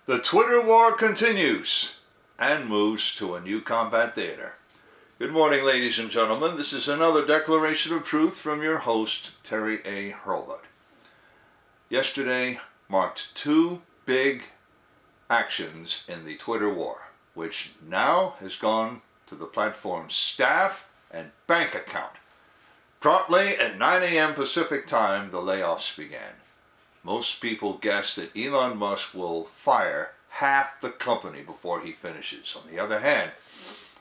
The Twitter war continues and moves to a new combat theater. Good morning, ladies and gentlemen. This is another declaration of truth from your host, Terry A. Hurlbut. Yesterday marked two big actions in the Twitter war, which now has gone to the platform's staff and bank account. Promptly at 9 a.m. Pacific time, the layoffs began. Most people guess that Elon Musk will fire half the company before he finishes. On the other hand,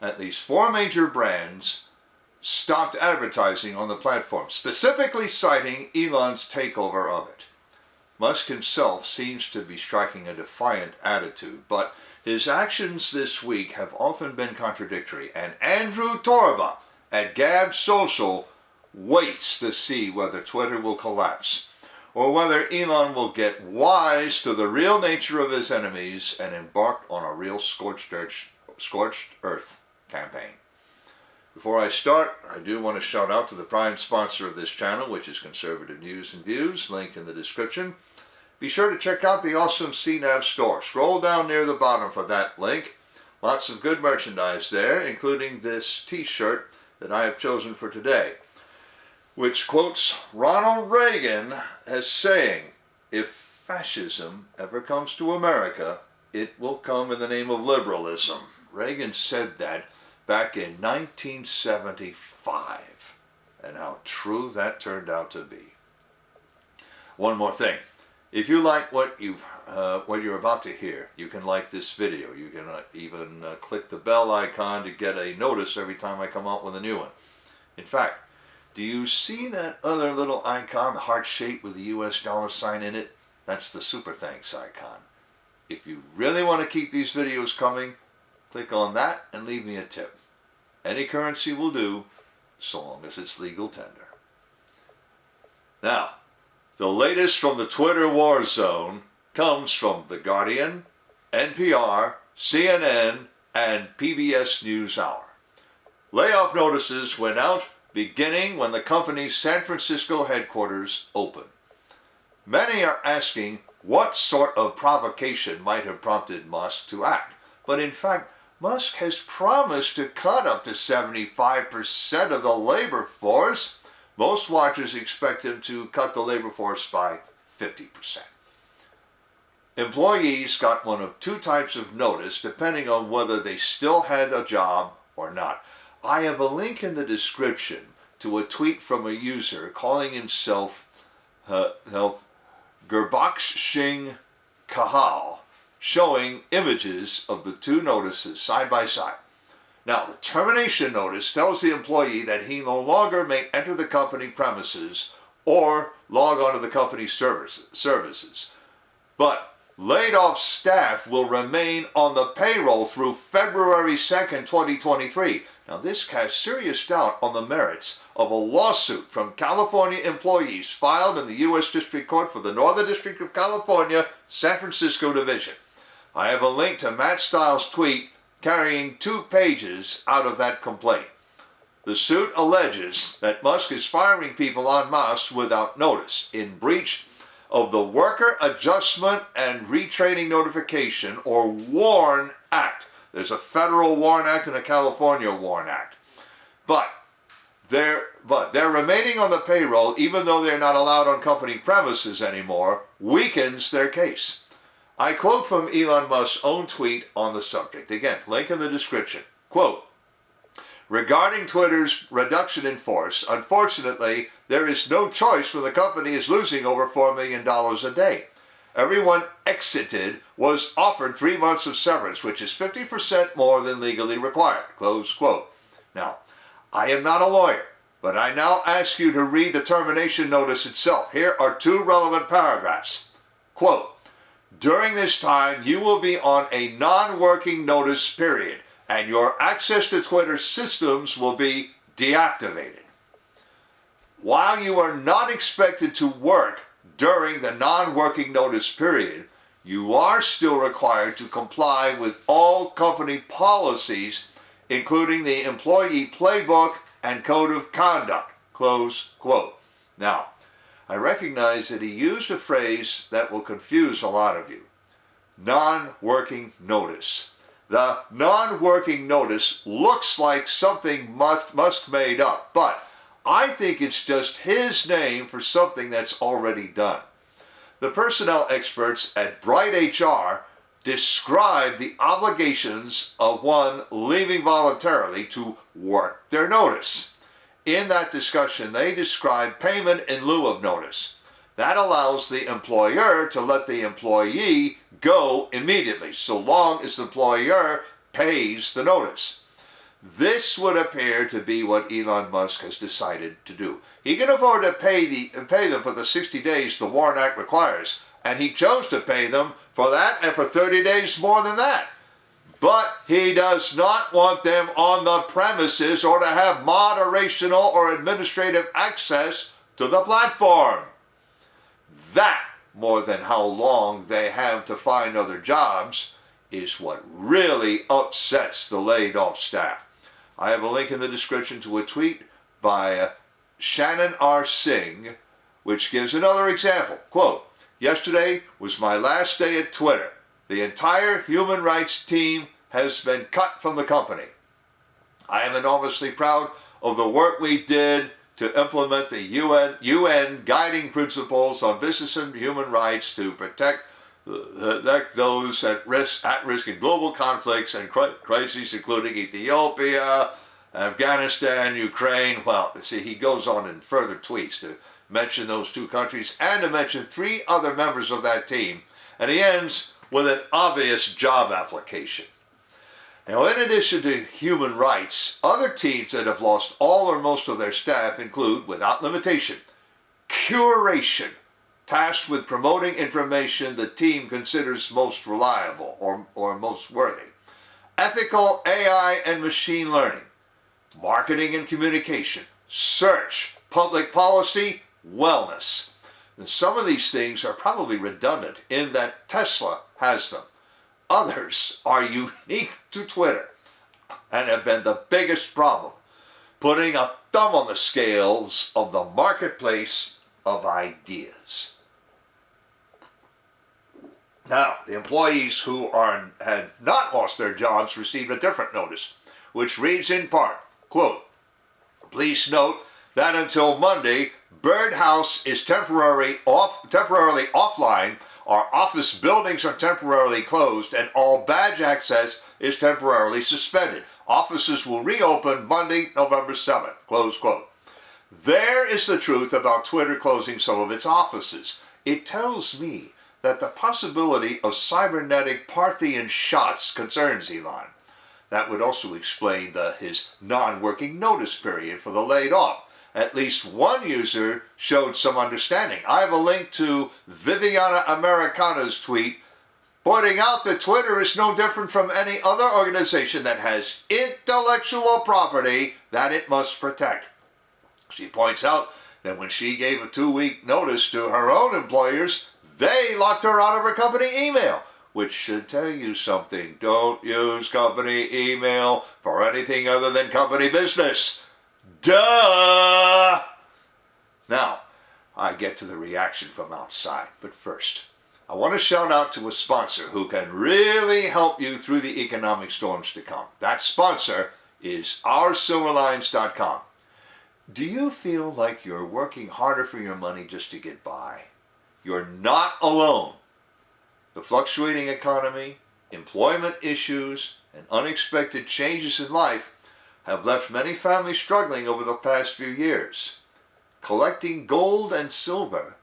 at least 4 major brands stopped advertising on the platform, specifically citing Elon's takeover of it. Musk himself seems to be striking a defiant attitude, but his actions this week have often been contradictory, and Andrew Torba at Gab Social waits to see whether Twitter will collapse, or whether Elon will get wise to the real nature of his enemies and embark on a real scorched earth campaign. Before I start, I do want to shout out to the prime sponsor of this channel, which is Conservative News and Views, link in the description. Be sure to check out the awesome CNAV Store. Scroll down near the bottom for that link. Lots of good merchandise there, including this t-shirt that I have chosen for today, which quotes Ronald Reagan as saying, "If fascism ever comes to America, it will come in the name of liberalism." Reagan said that back in 1975, and how true that turned out to be. One more thing. If you like what you're about to hear, you can like this video. You can even click the bell icon to get a notice every time I come out with a new one. In fact, do you see that other little icon, the heart shape with the US dollar sign in it? That's the super thanks icon. If you really want to keep these videos coming, click on that and leave me a tip. Any currency will do, so long as it's legal tender. Now, the latest from the Twitter war zone comes from The Guardian, NPR, CNN, and PBS NewsHour. Layoff notices went out beginning when the company's San Francisco headquarters opened. Many are asking what sort of provocation might have prompted Musk to act. But in fact, Musk has promised to cut up to 75% of the labor force. Most watchers expect him to cut the labor force by 50%. Employees got one of 2 types of notice depending on whether they still had a job or not. I have a link in the description to a tweet from a user calling himself Gurbakshing Kahal, showing images of the 2 notices side by side. Now, the termination notice tells the employee that he no longer may enter the company premises or log on to the company's services. But laid off staff will remain on the payroll through February 2nd, 2023. Now, this casts serious doubt on the merits of a lawsuit from California employees filed in the U.S. District Court for the Northern District of California, San Francisco Division. I have a link to Matt Stiles' tweet carrying 2 pages out of that complaint. The suit alleges that Musk is firing people en masse without notice, in breach of the Worker Adjustment and Retraining Notification, or WARN Act. There's a federal WARN Act and a California WARN Act. But they're remaining on the payroll, even though they're not allowed on company premises anymore, weakens their case. I quote from Elon Musk's own tweet on the subject. Again, link in the description. Quote, "Regarding Twitter's reduction in force, unfortunately, there is no choice when the company is losing over $4 million a day. Everyone exited was offered 3 months of severance, which is 50% more than legally required." Close quote. Now, I am not a lawyer, but I now ask you to read the termination notice itself. Here are 2 relevant paragraphs. Quote, "During this time, you will be on a non-working notice period, and your access to Twitter systems will be deactivated. While you are not expected to work during the non-working notice period, you are still required to comply with all company policies, including the employee playbook and code of conduct." Close quote. Now, I recognize that he used a phrase that will confuse a lot of you. non-working notice. The non-working notice looks like something Musk made up, but I think it's just his name for something that's already done. The personnel experts at Bright HR describe the obligations of one leaving voluntarily to work their notice. In that discussion, they describe payment in lieu of notice. That allows the employer to let the employee go immediately, so long as the employer pays the notice. This would appear to be what Elon Musk has decided to do. He can afford to pay them for the 60 days the Warren Act requires, and he chose to pay them for that and for 30 days more than that. But he does not want them on the premises or to have moderational or administrative access to the platform. That, more than how long they have to find other jobs, is what really upsets the laid off staff. I have a link in the description to a tweet by Shannon Singh, which gives another example. Quote, "Yesterday was my last day at Twitter. The entire human rights team has been cut from the company. I am enormously proud of the work we did to implement the UN guiding principles on business and human rights to protect those at risk in global conflicts and crises, including Ethiopia, Afghanistan, Ukraine." Well, see, he goes on in further tweets to mention those two countries and to mention 3 other members of that team. And he ends with an obvious job application. Now, in addition to human rights, other teams that have lost all or most of their staff include, without limitation, curation, tasked with promoting information the team considers most reliable or most worthy, ethical AI and machine learning, marketing and communication, search, public policy, wellness. And some of these things are probably redundant in that Tesla has them. Others are unique to Twitter and have been the biggest problem, putting a thumb on the scales of the marketplace of ideas. Now, the employees who had not lost their jobs received a different notice, which reads in part, quote, "Please note that until Monday, Birdhouse is temporarily offline, our office buildings are temporarily closed, and all badge access is temporarily suspended. Offices will reopen Monday, November 7th, close quote." There is the truth about Twitter closing some of its offices. It tells me that the possibility of cybernetic Parthian shots concerns Elon. That would also explain his non-working notice period for the laid off. At least one user showed some understanding. I have a link to Viviana Americana's tweet pointing out that Twitter is no different from any other organization that has intellectual property that it must protect. She points out that when she gave a 2-week notice to her own employers, they locked her out of her company email, which should tell you something. Don't use company email for anything other than company business. Duh! Now, I get to the reaction from outside, but first, I want to shout out to a sponsor who can really help you through the economic storms to come. That sponsor is OurSilverLines.com. Do you feel like you're working harder for your money just to get by? You're not alone. The fluctuating economy, employment issues, and unexpected changes in life have left many families struggling over the past few years. Collecting gold and silver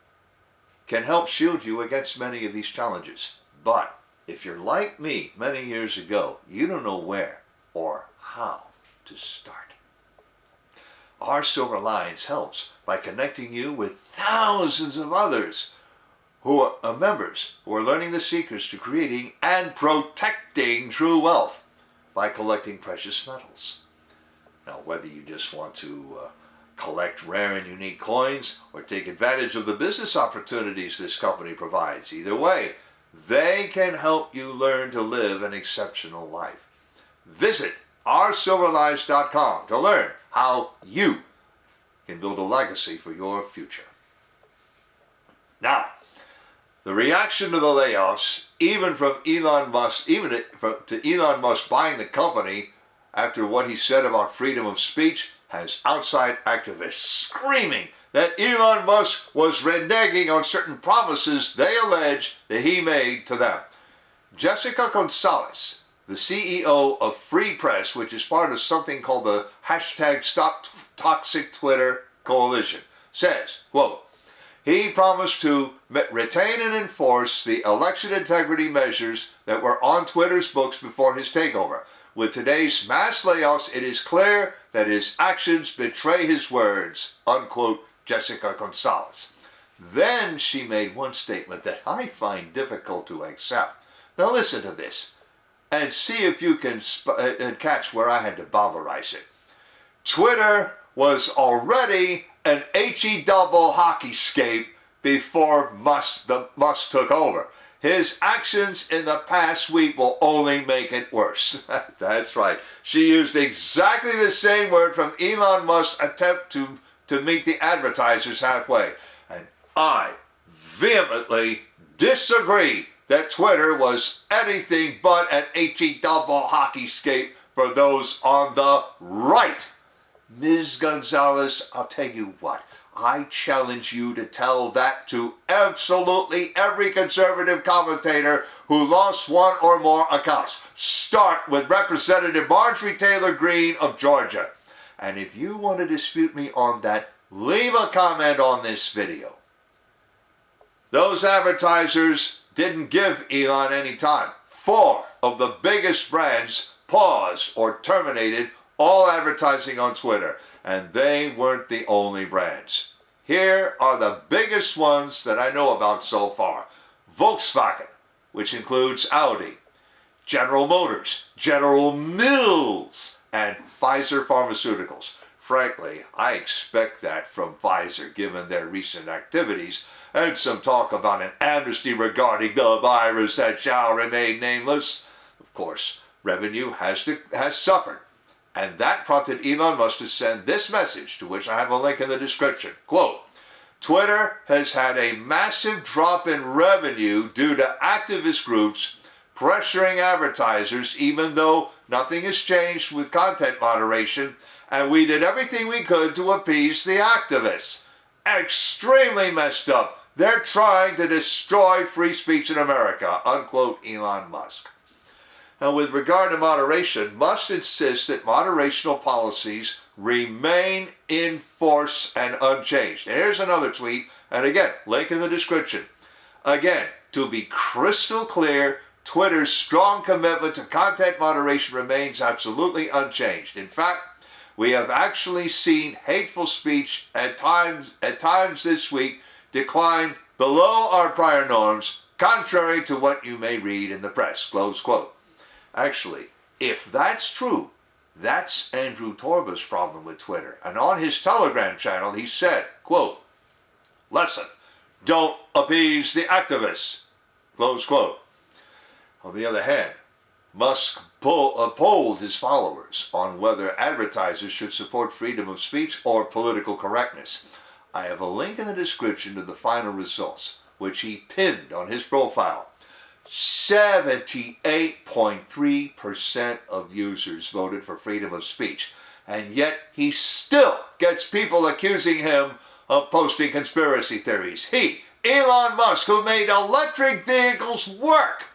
can help shield you against many of these challenges. But if you're like me many years ago, you don't know where or how to start. Our Silver Lines helps by connecting you with thousands of others who are members who are learning the secrets to creating and protecting true wealth by collecting precious metals. Now, whether you just want to collect rare and unique coins or take advantage of the business opportunities this company provides, either way, they can help you learn to live an exceptional life. Visit OurSilverLines.com to learn how you can build a legacy for your future. Now, The reaction to the layoffs, even from Elon Musk, to Elon Musk buying the company after what he said about freedom of speech, has outside activists screaming that Elon Musk was reneging on certain promises they allege that he made to them. Jessica Gonzalez, the CEO of Free Press, which is part of something called the #StopToxicTwitter Coalition, says, quote, he promised to retain and enforce the election integrity measures that were on Twitter's books before his takeover. With today's mass layoffs, it is clear that his actions betray his words, unquote, Jessica Gonzalez. Then she made one statement that I find difficult to accept. Now listen to this and see if you can catch where I had to bowdlerize it. Twitter was already an he-double hockey skate before Musk took over. His actions in the past week will only make it worse. That's right. She used exactly the same word from Elon Musk's attempt to meet the advertisers halfway. And I vehemently disagree that Twitter was anything but an he-double hockey skate for those on the right. Ms. Gonzalez, I'll tell you what. I challenge you to tell that to absolutely every conservative commentator who lost one or more accounts. Start with Representative Marjorie Taylor Greene of Georgia. And if you want to dispute me on that, leave a comment on this video. Those advertisers didn't give Elon any time. 4 of the biggest brands paused or terminated all advertising on Twitter, and they weren't the only brands. Here are the biggest ones that I know about so far. Volkswagen, which includes Audi, General Motors, General Mills, and Pfizer Pharmaceuticals. Frankly, I expect that from Pfizer given their recent activities and some talk about an amnesty regarding the virus that shall remain nameless. Of course, revenue has suffered. And that prompted Elon Musk to send this message, to which I have a link in the description. Quote, Twitter has had a massive drop in revenue due to activist groups pressuring advertisers, even though nothing has changed with content moderation, and we did everything we could to appease the activists. Extremely messed up. They're trying to destroy free speech in America, unquote, Elon Musk. Now, with regard to moderation, Musk insists that moderational policies remain in force and unchanged. Here's another tweet, and again, link in the description. Again, to be crystal clear, Twitter's strong commitment to content moderation remains absolutely unchanged. In fact, we have actually seen hateful speech at times this week decline below our prior norms, contrary to what you may read in the press, close quote. Actually, if that's true, that's Andrew Torba's problem with Twitter. And on his Telegram channel, he said, quote, listen, don't appease the activists, close quote. On the other hand, Musk polled his followers on whether advertisers should support freedom of speech or political correctness. I have a link in the description to the final results, which he pinned on his profile. 78.3% of users voted for freedom of speech, and yet he still gets people accusing him of posting conspiracy theories. He, Elon Musk, who made electric vehicles work,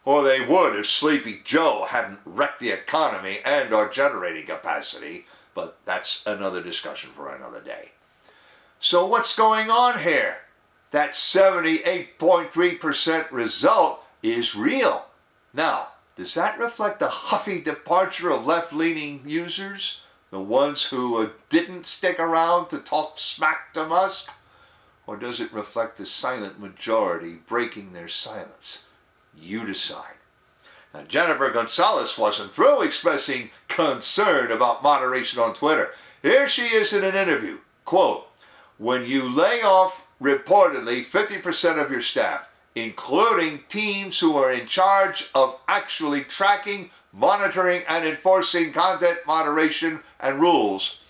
or they would if Sleepy Joe hadn't wrecked the economy and our generating capacity, but that's another discussion for another day. So what's going on here? That 78.3% result is real. Now, does that reflect the huffy departure of left-leaning users? The ones who didn't stick around to talk smack to Musk? Or does it reflect the silent majority breaking their silence? You decide. Now, Jennifer Gonzalez wasn't through expressing concern about moderation on Twitter. Here she is in an interview. Quote, when you lay off reportedly 50% of your staff, including teams who are in charge of actually tracking, monitoring, and enforcing content moderation and rules,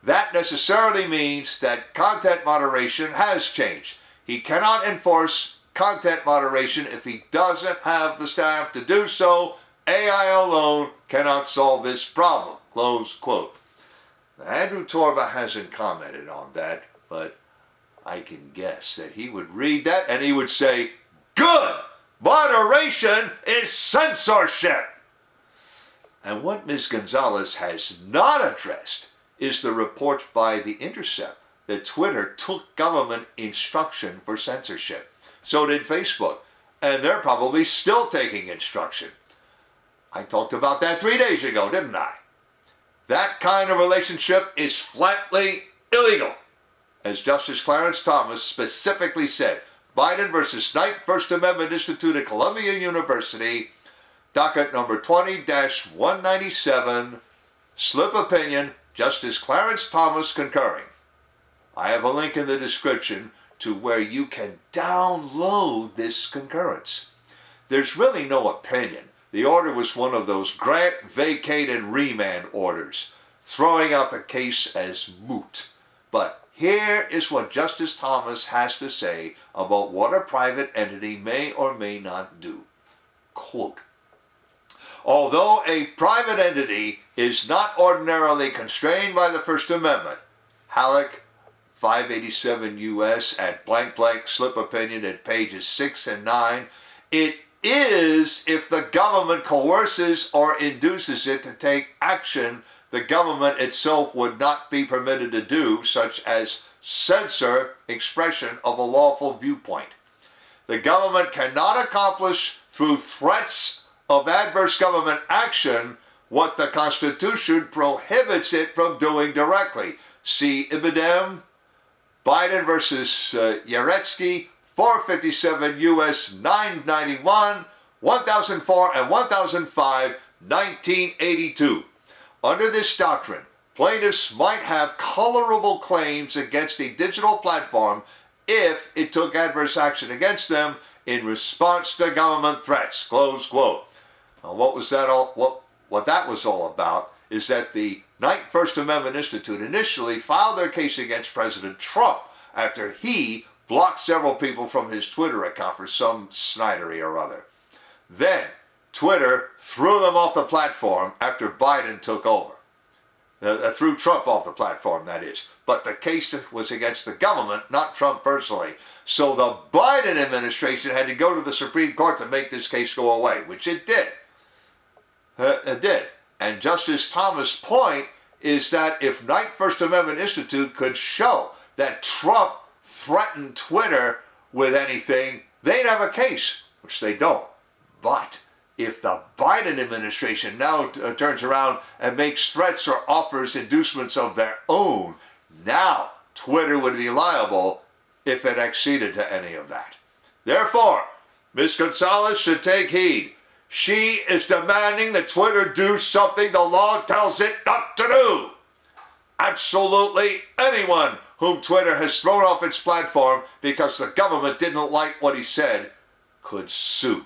that necessarily means that content moderation has changed. He cannot enforce content moderation if he doesn't have the staff to do so. AI alone cannot solve this problem. Close quote. Now, Andrew Torba hasn't commented on that, but I can guess that he would read that and he would say, good! Moderation is censorship! And what Ms. Gonzalez has not addressed is the report by The Intercept that Twitter took government instruction for censorship. So did Facebook, and they're probably still taking instruction. I talked about that 3 days ago, didn't I? That kind of relationship is flatly illegal. As Justice Clarence Thomas specifically said, Biden versus Knight First Amendment Institute at Columbia University, docket number 20-197, slip opinion, Justice Clarence Thomas concurring. I have a link in the description to where you can download this concurrence. There's really no opinion. The order was one of those grant, vacate, and remand orders, throwing out the case as moot. But here is what Justice Thomas has to say about what a private entity may or may not do. Quote, although a private entity is not ordinarily constrained by the First Amendment, Halleck, 587 U.S. at blank blank slip opinion at pages 6 and 9, it is if the government coerces or induces it to take action the government itself would not be permitted to do, such as censor expression of a lawful viewpoint. The government cannot accomplish through threats of adverse government action what the Constitution prohibits it from doing directly. See Ibidem, Biden versus Yaretsky, 457 U.S. 991, 1004 and 1005, 1982. Under this doctrine, plaintiffs might have colorable claims against a digital platform if it took adverse action against them in response to government threats. Close quote. Now, what that was all about is that the Knight First Amendment Institute initially filed their case against President Trump after he blocked several people from his Twitter account for some snidery or other. Then Twitter threw them off the platform after Biden took over. Threw Trump off the platform, that is. But the case was against the government, not Trump personally. So the Biden administration had to go to the Supreme Court to make this case go away, which it did. It did. And Justice Thomas' point is that if Knight First Amendment Institute could show that Trump threatened Twitter with anything, they'd have a case, which they don't. But if the Biden administration now turns around and makes threats or offers inducements of their own, now Twitter would be liable if it acceded to any of that. Therefore, Ms. Gonzalez should take heed. She is demanding that Twitter do something the law tells it not to do. Absolutely anyone whom Twitter has thrown off its platform because the government didn't like what he said could sue.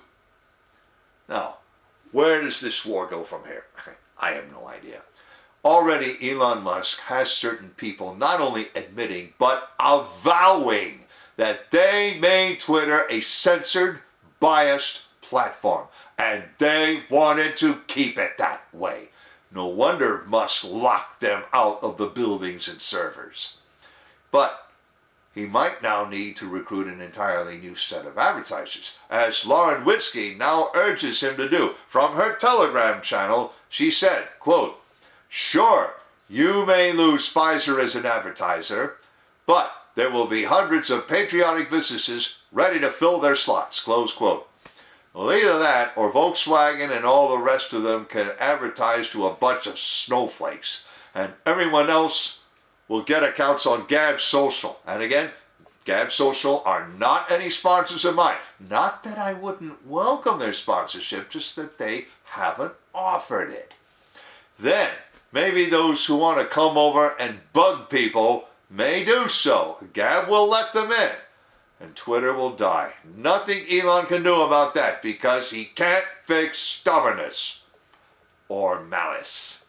Now, where does this war go from here? I have no idea. Already Elon Musk has certain people not only admitting but avowing that they made Twitter a censored, biased platform, and they wanted to keep it that way. No wonder Musk locked them out of the buildings and servers. But he might now need to recruit an entirely new set of advertisers, as Lauren Witzke now urges him to do. From her Telegram channel, she said, quote, sure, you may lose Pfizer as an advertiser, but there will be hundreds of patriotic businesses ready to fill their slots, close quote. Well, either that or Volkswagen and all the rest of them can advertise to a bunch of snowflakes, and everyone else will get accounts on Gab Social. And again, Gab Social are not any sponsors of mine. Not that I wouldn't welcome their sponsorship, just that they haven't offered it. Then, maybe those who want to come over and bug people may do so. Gab will let them in, and Twitter will die. Nothing Elon can do about that because he can't fix stubbornness or malice.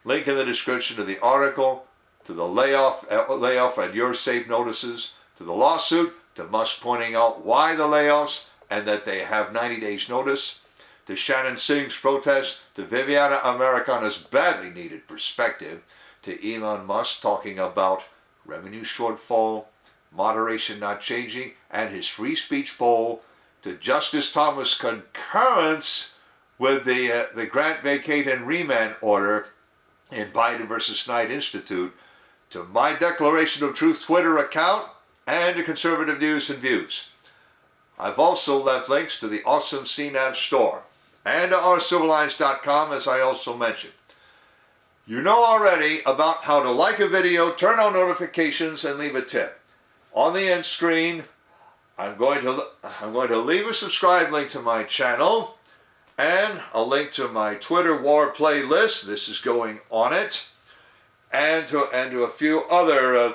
Link in the description to the article, to the layoff and your safe notices, to the lawsuit to Musk pointing out why the layoffs and that they have 90 days notice, to Shannon Singh's protest, to Viviana Americana's badly needed perspective, to Elon Musk talking about revenue shortfall, moderation not changing, and his free speech poll, to Justice Thomas' concurrence with the grant, vacate, and remand order in Biden versus Knight Institute, to my Declaration of Truth Twitter account, and to Conservative News and Views. I've also left links to the awesome CNAV Store and to ourcivilized.com, as I also mentioned. You know already about how to like a video, turn on notifications, and leave a tip. On the end screen, I'm going to leave a subscribe link to my channel and a link to my Twitter War playlist. This is going on it, and to a few other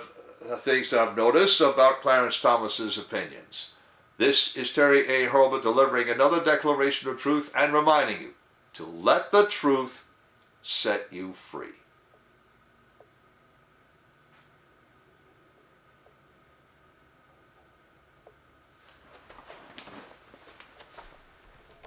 things that I've noticed about Clarence Thomas's opinions. This is Terry A. Hurlbut delivering another declaration of truth and reminding you to let the truth set you free.